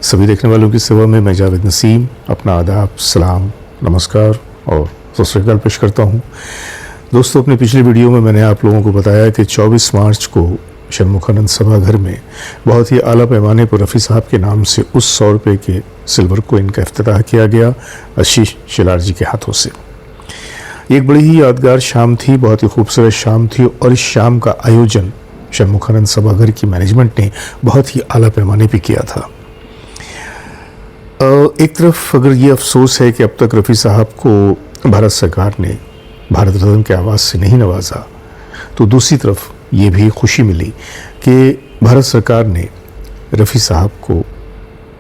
सभी देखने वालों की सेवा में मैं जावेद नसीम अपना आदाब, सलाम, नमस्कार और सत श्री अकाल पेश करता हूँ। दोस्तों, अपनी पिछली वीडियो में मैंने आप लोगों को बताया कि 24 मार्च को षणमुखानंद सभाघर में बहुत ही आला पैमाने पर रफ़ी साहब के नाम से उस 100 रुपये के सिल्वर कोइन का इफ्तिताह किया गया आशीष शिलार जी के हाथों से। एक बड़ी ही यादगार शाम थी, बहुत ही खूबसूरत शाम थी और इस शाम का आयोजन षणमुखानंद सभाघर की मैनेजमेंट ने बहुत ही आला पैमाने पर किया था। एक तरफ अगर ये अफसोस है कि अब तक रफ़ी साहब को भारत सरकार ने भारत रत्न के आवाज़ से नहीं नवाजा, तो दूसरी तरफ ये भी खुशी मिली कि भारत सरकार ने रफ़ी साहब को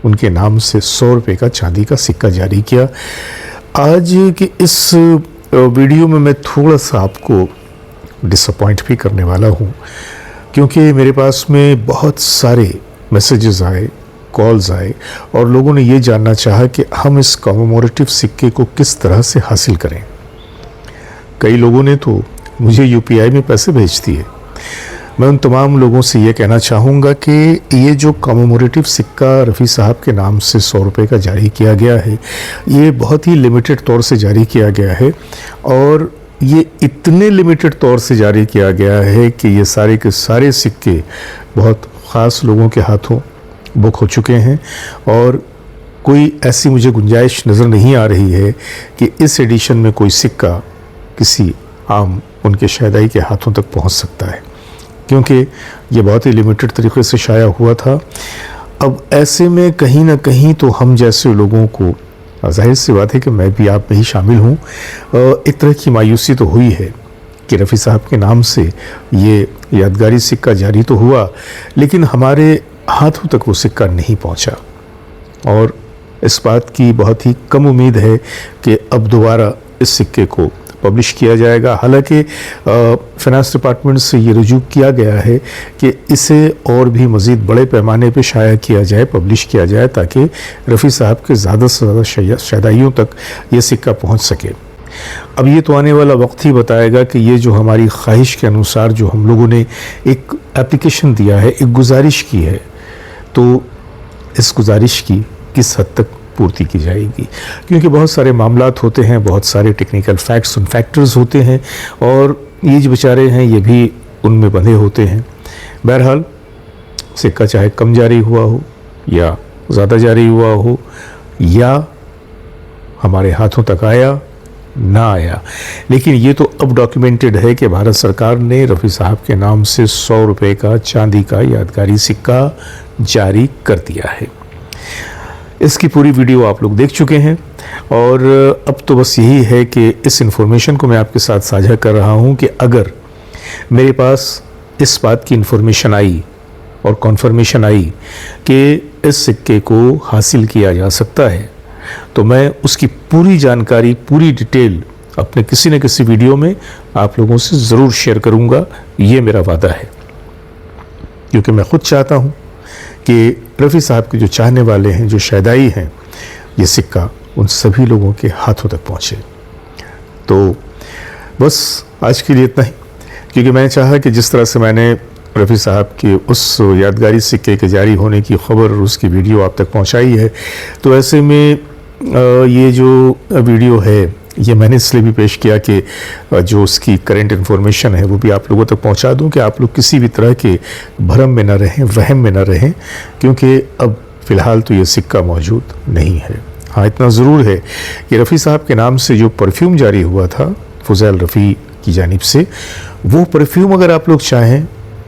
उनके नाम से 100 रुपये का चांदी का सिक्का जारी किया। आज की इस वीडियो में मैं थोड़ा सा आपको डिसअपॉइंट भी करने वाला हूँ, क्योंकि मेरे पास में बहुत सारे मैसेजेस आए, कॉल्स आए और लोगों ने ये जानना चाहा कि हम इस कॉमेमोरेटिव सिक्के को किस तरह से हासिल करें। कई लोगों ने तो मुझे यूपीआई में पैसे भेज दिए। मैं उन तमाम लोगों से ये कहना चाहूँगा कि ये जो कॉमेमोरेटिव सिक्का रफ़ी साहब के नाम से 100 रुपये का जारी किया गया है, ये बहुत ही लिमिटेड तौर से जारी किया गया है और ये इतने लिमिटेड तौर से जारी किया गया है कि ये सारे के सारे सिक्के बहुत ख़ास लोगों के हाथों बुक हो चुके हैं और कोई ऐसी मुझे गुंजाइश नज़र नहीं आ रही है कि इस एडिशन में कोई सिक्का किसी आम उनके शहदाई के हाथों तक पहुंच सकता है, क्योंकि ये बहुत ही लिमिटेड तरीके से शाया हुआ था। अब ऐसे में कहीं ना कहीं तो हम जैसे लोगों को, जाहिर सी बात है कि मैं भी आप में ही शामिल हूँ, एक तरह की मायूसी तो हुई है कि रफ़ी साहब के नाम से ये यादगारी सिक्का जारी तो हुआ, लेकिन हमारे हाथों तक वो सिक्का नहीं पहुंचा और इस बात की बहुत ही कम उम्मीद है कि अब दोबारा इस सिक्के को पब्लिश किया जाएगा। हालांकि फाइनेंस डिपार्टमेंट से ये रुजू किया गया है कि इसे और भी मज़ीद बड़े पैमाने पे शाया किया जाए, पब्लिश किया जाए, ताकि रफ़ी साहब के ज़्यादा से ज़्यादा शहदाइयों तक ये सिक्का पहुंच सके। अब ये तो आने वाला वक्त ही बताएगा कि ये जो हमारी ख्वाहिश के अनुसार जो हम लोगों ने एक एप्लीकेशन दिया है, एक गुजारिश की है, तो इस गुजारिश की किस हद तक पूर्ति की जाएगी, क्योंकि बहुत सारे मामलात होते हैं, बहुत सारे टेक्निकल फैक्ट्स एंड फैक्टर्स होते हैं और ये जो बेचारे हैं ये भी उनमें बंधे होते हैं। बहरहाल सिक्का चाहे कम जारी हुआ हो या ज़्यादा जारी हुआ हो या हमारे हाथों तक आया ना आया, लेकिन ये तो अब डॉक्यूमेंटेड है कि भारत सरकार ने रफ़ी साहब के नाम से 100 रुपये का चांदी का यादगारी सिक्का जारी कर दिया है। इसकी पूरी वीडियो आप लोग देख चुके हैं और अब तो बस यही है कि इस इन्फॉर्मेशन को मैं आपके साथ साझा कर रहा हूं कि अगर मेरे पास इस बात की इन्फॉर्मेशन आई और कॉन्फर्मेशन आई कि इस सिक्के को हासिल किया जा सकता है, तो मैं उसकी पूरी जानकारी, पूरी डिटेल अपने किसी न किसी वीडियो में आप लोगों से ज़रूर शेयर करूंगा। ये मेरा वादा है, क्योंकि मैं खुद चाहता हूं कि रफ़ी साहब के जो चाहने वाले हैं, जो शहदाई हैं, ये सिक्का उन सभी लोगों के हाथों तक पहुंचे। तो बस आज के लिए इतना ही, क्योंकि मैंने चाहा कि जिस तरह से मैंने रफ़ी साहब के उस यादगारी सिक्के के जारी होने की खबर और उसकी वीडियो आप तक पहुंचाई है, तो ऐसे में ये जो वीडियो है ये मैंने इसलिए भी पेश किया कि जो उसकी करंट इन्फॉर्मेशन है वो भी आप लोगों तक पहुंचा दूं कि आप लोग किसी भी तरह के भ्रम में ना रहें, वहम में ना रहें, क्योंकि अब फ़िलहाल तो ये सिक्का मौजूद नहीं है। हाँ, इतना ज़रूर है कि रफ़ी साहब के नाम से जो परफ्यूम जारी हुआ था फ़ुज़ैल रफ़ी की जानिब से, वो परफ्यूम अगर आप लोग चाहें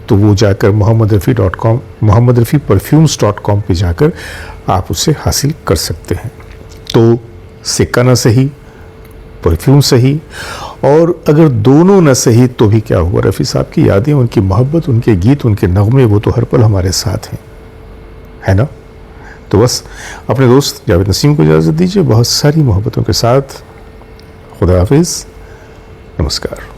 तो वो जाकर mohammadRafi.com, mohammadrafiperfumes.com पे जाकर आप उसे हासिल कर सकते हैं। तो सिक्का ना सही, परफ्यूम सही, और अगर दोनों न सही तो भी क्या हुआ, रफ़ी साहब की यादें, उनकी मोहब्बत, उनके गीत, उनके नगमे, वो तो हर पल हमारे साथ हैं, है ना। तो बस अपने दोस्त जावेद नसीम को इजाज़त दीजिए बहुत सारी मोहब्बतों के साथ। खुदा हाफिज़, नमस्कार।